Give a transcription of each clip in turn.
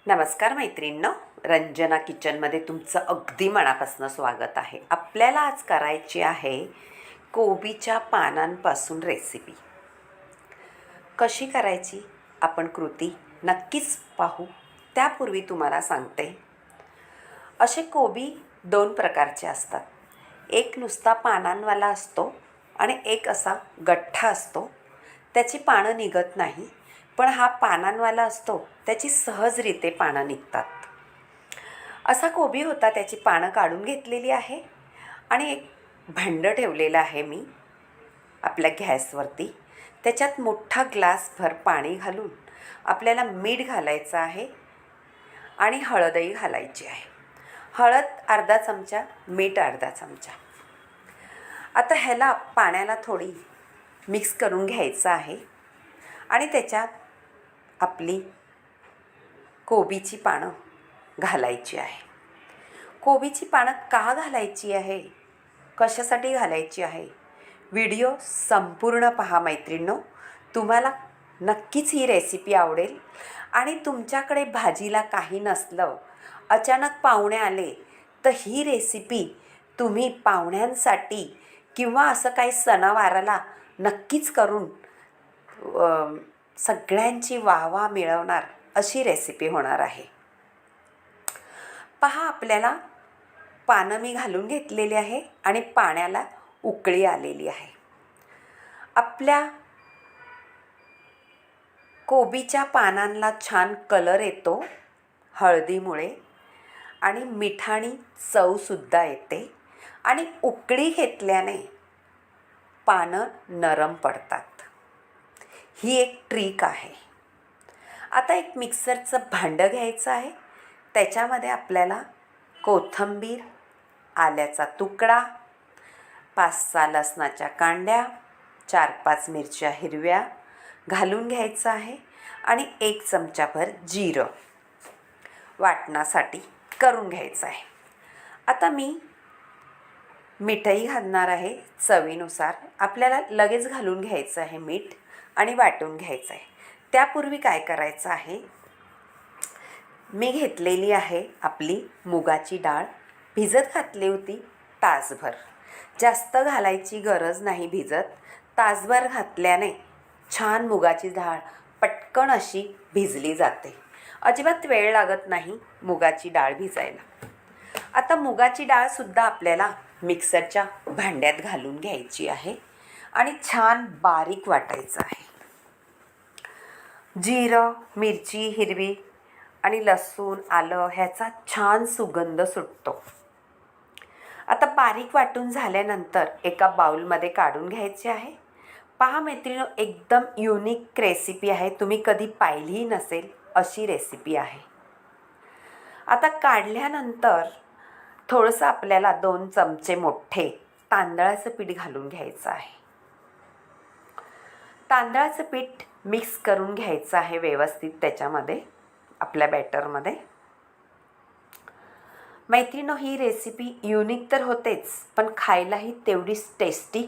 नमस्कार मैत्रिणींनो, रंजना किचनमध्ये तुमचं अगदी मनापासून स्वागत आहे. आपल्याला आज करायची आहे कोबीच्या पानांपासून रेसिपी. कशी करायची आपण कृती नक्कीच पाहू. त्यापूर्वी तुम्हाला सांगते, असे कोबी दोन प्रकारचे असतात. एक नुसता पानांवाला असतो आणि एक असा गठ्ठा असतो. त्याची पानं निघत नाही, पण हा पानांवाला असतो, त्याची सहजरीते पानं निघतात. असा कोबी होता, त्याची पानं काढून घेतलेली आहे आणि एक भांडं ठेवलेलं आहे मी आपल्या गॅसवरती. त्याच्यात मोठा ग्लासभर पाणी घालून आपल्याला मीठ घालायचं आहे आणि हळदही घालायची आहे. हळद अर्धा चमचा, मीठ अर्धा चमचा. आता ह्याला पाण्याला थोडी मिक्स करून घ्यायचं आहे आणि त्याच्यात आपली कोबीची पानं घालायची आहे. कोबीची पानं का घालायची आहे, कशासाठी घालायची आहे, व्हिडिओ संपूर्ण पहा मैत्रिणींनो. तुम्हाला नक्कीच ही रेसिपी आवडेल. आणि तुमच्याकडे भाजीला काही नसलं, अचानक पाहुणे आले, तर ही रेसिपी तुम्ही पाहुण्यांसाठी किंवा असं काही सणावाराला नक्कीच करून सगळ्यांची वाहवा मिळवणार अशी रेसिपी होणार आहे. पहा, आपल्याला पानं मी घालून घेतलेली आहे आणि पाण्याला उकळी आलेली आहे. आपल्या कोबीच्या पानांना छान कलर येतो हळदीमुळे आणि मिठाणी चवसुद्धा येते आणि उकळी घेतल्याने पानं नरम पडतात. ही एक ट्रिक आहे. आता एक मिक्सरचं भांडं घ्यायचं आहे. त्याच्यामध्ये आपल्याला कोथिंबीर, आल्याचा तुकडा, 5-6 लसणाच्या कांड्या, 4-5 मिरच्या हिरव्या घालून घ्यायचं आहे आणि 1 चमचाभर जिरं वाटणासाठी करून घ्यायचं आहे. आता मी मीठही घालणार आहे चवीनुसार. आपल्याला लगेच घालून घ्यायचं आहे मीठ आणि वाटून घ्यायचं आहे. त्यापूर्वी काय करायचं आहे, मी घेतलेली आहे आपली मुगाची डाळ. भिजत घातली होती तासभर. जास्त घालायची गरज नाही भिजत. तासभर घातल्याने छान मुगाची डाळ पटकन अशी भिजली जाते. अजिबात वेळ लागत नाही मुगाची डाळ भिजायला. आता मुगाची डाळसुद्धा आपल्याला मिक्सरच्या भांड्यात घालून घ्यायची आहे आणि छान बारीक वाटायचं आहे. जिरं, मिरची हिरवी आणि लसूण, आलं ह्याचा छान सुगंध सुटतो. आता बारीक वाटून झाल्यानंतर एका बाउलमध्ये काढून घ्यायचे आहे. पहा मैत्रिणींनो, एकदम युनिक रेसिपी आहे. तुम्ही कधी पाहिलीही नसेल अशी रेसिपी आहे. आता काढल्यानंतर थोडंसं आपल्याला 2 चमचे मोठे तांदळाचं पीठ घालून घ्यायचं आहे. तांदळाचं पीठ मिक्स करून घ्यायचं आहे व्यवस्थित त्याच्यामध्ये, आपल्या बॅटरमध्ये. मैत्रिणींनो, ही रेसिपी युनिक तर होतेच, पण खायलाही तेवढीच टेस्टी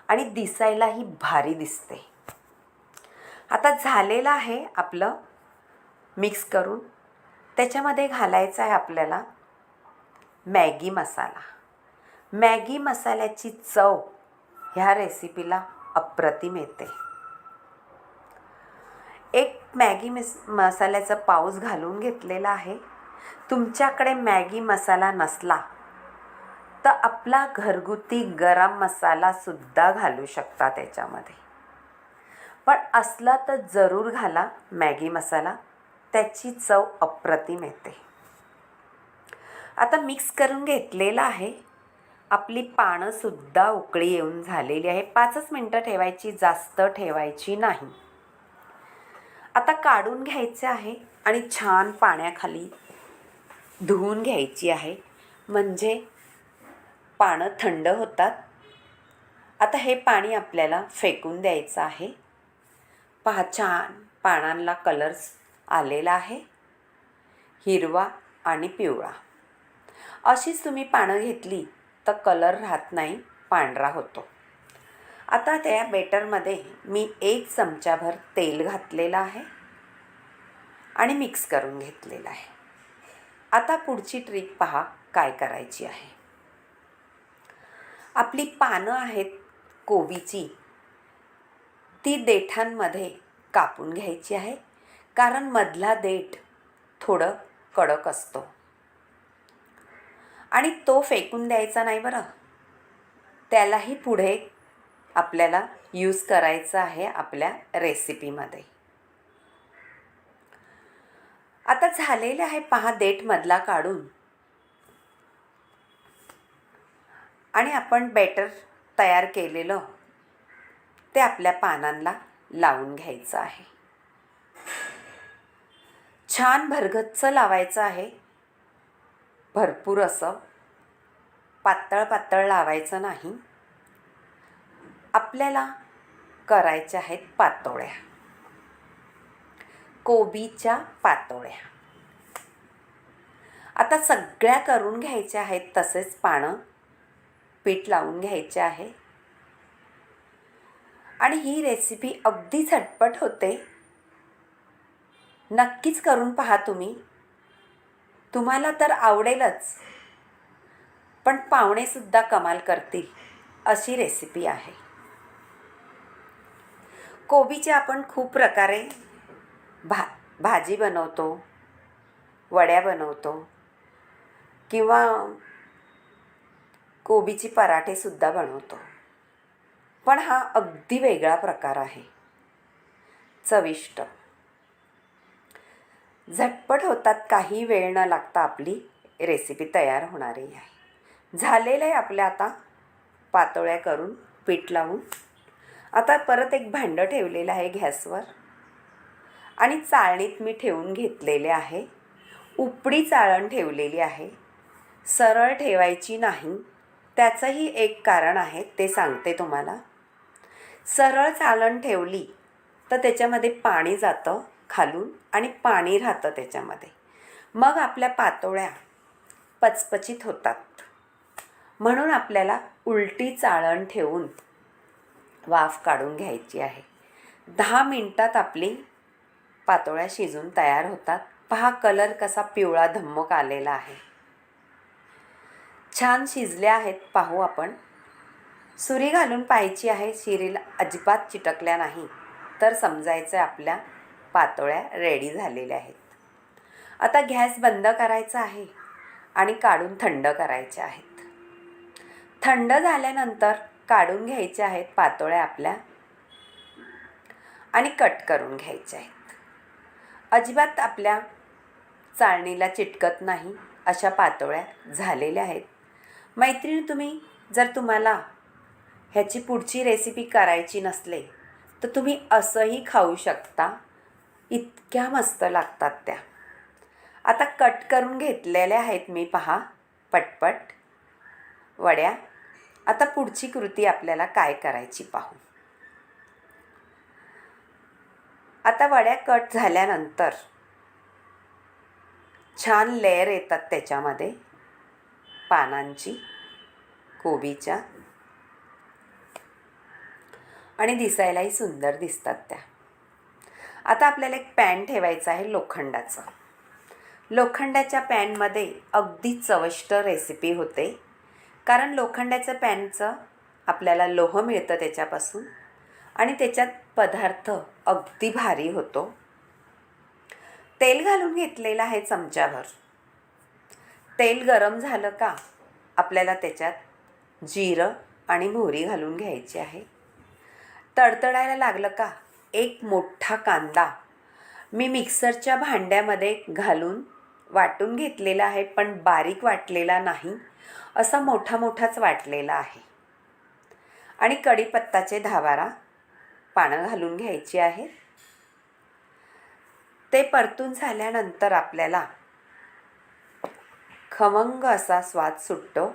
आणि दिसायलाही भारी दिसते. आता झालेलं आहे आपलं मिक्स करून. त्याच्यामध्ये घालायचं आहे आपल्याला मॅगी मसाला. मॅगी मसाल्याची चव ह्या रेसिपीला अप्रतिम येते. एक मॅगी मसाल्याचा पाऊच घालून घेतलेला आहे. तुमच्याकडे मॅगी मसाला नसला तर आपला घरगुती गरम मसालासुद्धा घालू शकता त्याच्यामध्ये, पण असला तर जरूर घाला मॅगी मसाला. त्याची चव अप्रतिम येते. आता मिक्स करून घेतलेलं आहे. आपली पानंसुद्धा उकळी येऊन झालेली आहे. 5च मिनटं ठेवायची, जास्त ठेवायची नाही. आता काढून घ्यायचे आहे आणि छान पाण्याखाली धुवून घ्यायची आहे, म्हणजे पानं थंड होतात. आता हे पाणी आपल्याला फेकून द्यायचं आहे. पहा, छान पानांना कलर्स आलेला आहे, हिरवा आणि पिवळा. अशीच तुम्ही पानं घेतली तर कलर राहत नाही, पांढरा होतो. आता त्या बेटरमध्ये मी 1 चमचाभर तेल घातलेलं आहे आणि मिक्स करून घेतलेलं आहे. आता पुढची ट्रिक पहा काय करायची आहे. आपली पानं आहेत कोबीची, ती देठांमध्ये कापून घ्यायची आहे, कारण मधला देठ थोडं कडक असतो आणि तो फेकून द्यायचा नाही बरं. त्यालाही पुढे आपल्याला यूज करायचं आहे आपल्या रेसिपीमध्ये. आता झालेले आहे पहा देठ मधला काढून, आणि आपण बॅटर तयार केलेलं ते आपल्या पानांना लावून घ्यायचं आहे. छान भरगच्च लावायचं आहे, भरपूर असं पातळ पातळ लावायचं नाही. आपल्याला करायच्या आहेत पातोळ्या, कोबीच्या पातोळ्या. आता सगळ्या करून घ्यायच्या आहेत, तसेच पानं पीठ लावून घ्यायचे आहे. आणि ही रेसिपी अगदी झटपट होते, नक्कीच करून पहा तुम्ही. तुम्हाला तर आवडेलच, पण पाहुणेसुद्धा कमाल करतील अशी रेसिपी आहे. कोबीचे आपण खूप प्रकारे भाजी बनवतो, वड्या बनवतो, किंवा कोबीची पराठेसुद्धा बनवतो. पण हा अगदी वेगळा प्रकार आहे, चविष्ट. झटपट होतात, काही वेळ न लागता आपली रेसिपी तयार होणारी आहे. झालेलं आहे आपल्या आता पातोळ्या करून पीठ लावून. आता परत एक भांडं ठेवलेलं आहे गॅसवर, आणि चाळणीत मी ठेवून घेतलेले आहे. उपडी चाळण ठेवलेली आहे, सरळ ठेवायची नाही. त्याचंही एक कारण आहे, ते सांगते तुम्हाला. सरळ चाळण ठेवली तर त्याच्यामध्ये पाणी जातं खालून आणि पाणी राहतं त्याच्यामध्ये, मग आपल्या पातोळ्या पचपचित होतात. म्हणून आपल्याला उलटी चाळण ठेवून वाफ काढून घ्यायची आहे. 10 मिनिटात आपली पातोळ्या शिजून तयार होतात. पहा कलर कसा पिवळा धम्मक आलेला आहे, छान शिजल्या आहेत. पाहू आपण, सुरी घालून पाहायची आहे, शिरीला अजिबात चिटकल्या नाही तर समजायचं आपल्या पातोळ्या रेडी झालेल्या आहेत. आता गॅस बंद करायचा आहे आणि काढून थंड करायचे आहेत. थंड झाल्यानंतर काढून घ्यायच्या आहेत पातोळ्या आपल्या, आणि कट करून घ्यायच्या आहेत. अजिबात आपल्या चाळणीला चिटकत नाही अशा पातोळ्या झालेल्या आहेत. मैत्रिणी, तुम्ही जर तुम्हाला ह्याची पुढची रेसिपी करायची नसले तर तुम्ही असंही खाऊ शकता, इतक्या मस्त लागतात त्या. आता कट करून घेतलेल्या आहेत मी, पहा पटपट वड्या. आता पुढची कृती आपल्याला काय करायची पाहू. आता वड्या कट झाल्यानंतर छान लेयर येतात त्याच्यामध्ये पानांची, कोबीच्या, आणि दिसायलाही सुंदर दिसतात त्या. आता आपल्याला एक पॅन ठेवायचं आहे लोखंडाचं. लोखंडाच्या पॅनमध्ये अगदी चविष्ट रेसिपी होते, कारण लोखंडाच्या पॅनचं आपल्याला लोह मिळतं त्याच्यापासून, आणि त्याच्यात पदार्थ अगदी भारी होतो. तेल घालून घेतलेलं आहे चमच्याभर. तेल गरम झालं का आपल्याला त्याच्यात जिरं आणि मोहरी घालून घ्यायची आहे. तडतडायला लागलं का एक मोठा कांदा मी मिक्सरच्या भांड्यामध्ये घालून वाटून घेतलेला आहे, पण बारीक वाटलेला नाही, असा मोठा मोठाच वाटलेला आहे. आणि कढीपत्ताचे 10-12 पानं घालून घ्यायची आहेत. ते परतून झाल्यानंतर आपल्याला खमंग असा स्वाद सुटतो,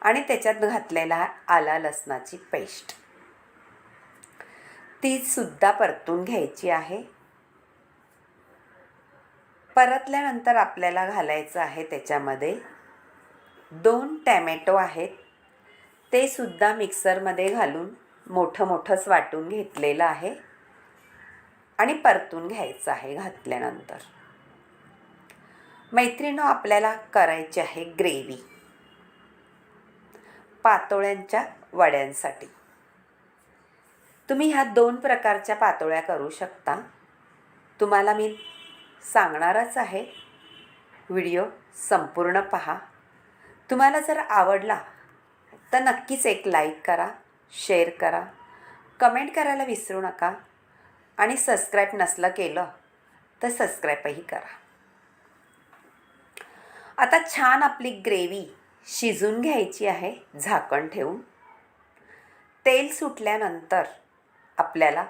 आणि त्याच्यात घातलेला आला लसणाची पेस्ट, ती सुद्धा परतून घ्यायची आहे. परतल्यानंतर आपल्याला घालायचं आहे त्याच्यामध्ये 2 टॅमॅटो आहेत, ते सुद्धा मिक्सरमध्ये घालून मोठं मोठंच वाटून घेतलेलं आहे. आणि परतून घ्यायचं आहे घातल्यानंतर. मैत्रिणींनो, आपल्याला करायची आहे ग्रेव्ही पातोळ्यांच्या वड्यांसाठी. तुम्ही ह्या 2 प्रकारच्या पातोळ्या करू शकता. तुम्हाला मी सांगणारच आहे. व्हिडिओ संपूर्ण पहा. तुम्हाला जर आवडला तर नक्कीच एक लाईक करा, शेअर करा, कमेंट करायला विसरू नका आणि सबस्क्राईब नसलं केलं तर सबस्क्राईबही करा. आता छान आपली ग्रेव्ही शिजून घ्यायची आहे झाकण ठेवून. तेल सुटल्यानंतर आपल्याला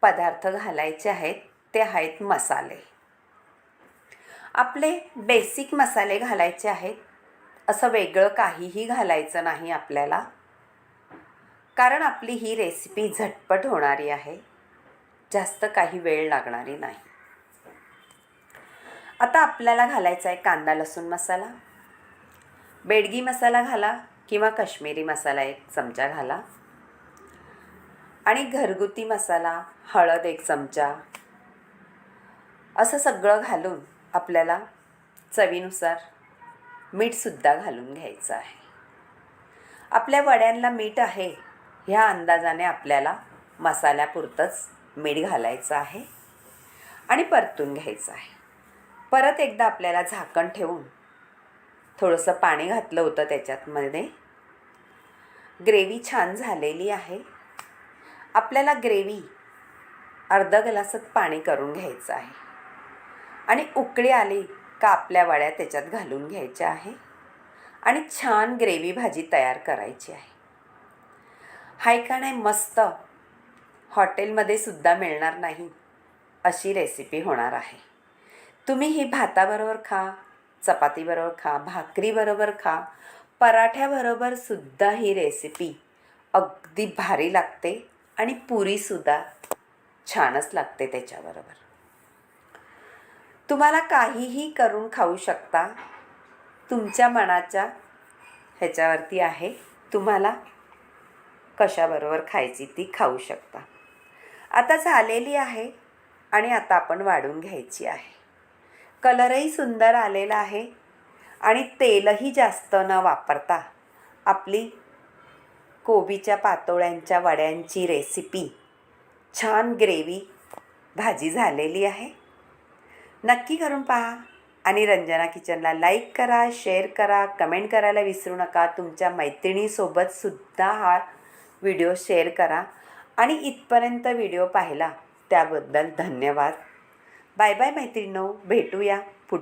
पदार्थ घालायचे आहेत. ते आहेत मसाले. आपले बेसिक मसाले घालायचे आहेत. असं वेगळं काहीही घालायचं नाही आपल्याला, कारण आपली ही रेसिपी झटपट होणारी आहे. जास्त काही वेळ लागणारी नाही. आता आपल्याला घालायचा आहे कांदा लसूण मसाला. बेडगी मसाला घाला किंवा काश्मीरी मसाला 1 चमचा घाला. आणि घरगुती मसाला, हळद 1 चमचा. असं सगळं घालून आपल्याला चवीनुसार मीठसुद्धा घालून घ्यायचं आहे. आपल्या वड्यांना मीठ आहे ह्या अंदाजाने आपल्याला मसाल्यापुरतंच मीठ घालायचं आहे आणि परतून घ्यायचं आहे. परत एकदा आपल्याला झाकण ठेवून थोडंसं पाणी घातलं होतं त्याच्यामध्ये. ग्रेव्ही छान झालेली आहे. आपल्याला ग्रेव्ही अर्धा ग्लासात पाणी करून घ्यायचं आहे आणि उकळी आली का आपल्या वड्या त्याच्यात घालून घ्यायच्या आहे आणि छान ग्रेव्ही भाजी तयार करायची आहे. हाय का नाही मस्त, हॉटेलमध्ये सुद्धा मिळणार नाही अशी रेसिपी होणार आहे. तुम्ही ही भाताबरोबर खा, चपातीबरोबर खा, भाकरीबरोबर खा, पराठ्याबरोबर सुद्धा ही रेसिपी अगदी भारी लागते आणि पुरीसुद्धा छानच लागते त्याच्याबरोबर. तुम्हाला काहीही करून खाऊ शकता. तुमच्या मनाच्या ह्याच्यावरती आहे. तुम्हाला कशाबरोबर खायची ती खाऊ शकता. आता झालेली आहे आणि आता आपण वाढून घ्यायची आहे. कलरही सुंदर आलेला आहे आणि तेलही जास्त न वापरता आपली कोबीच्या पातोळ्यांच्या वड्यांची रेसिपी छान ग्रेव्ही भाजी झालेली आहे. नक्की करून पहा आणि रंजना किचनला लाईक करा, शेअर करा, कमेंट करायला विसरू नका. तुमच्या मैत्रिणीसोबत सुद्धा हा व्हिडिओ शेअर करा आणि इथपर्यंत व्हिडिओ पाहिला त्याबद्दल धन्यवाद. बाय बाय मैत्रिणींनो, भेटूया पुढे.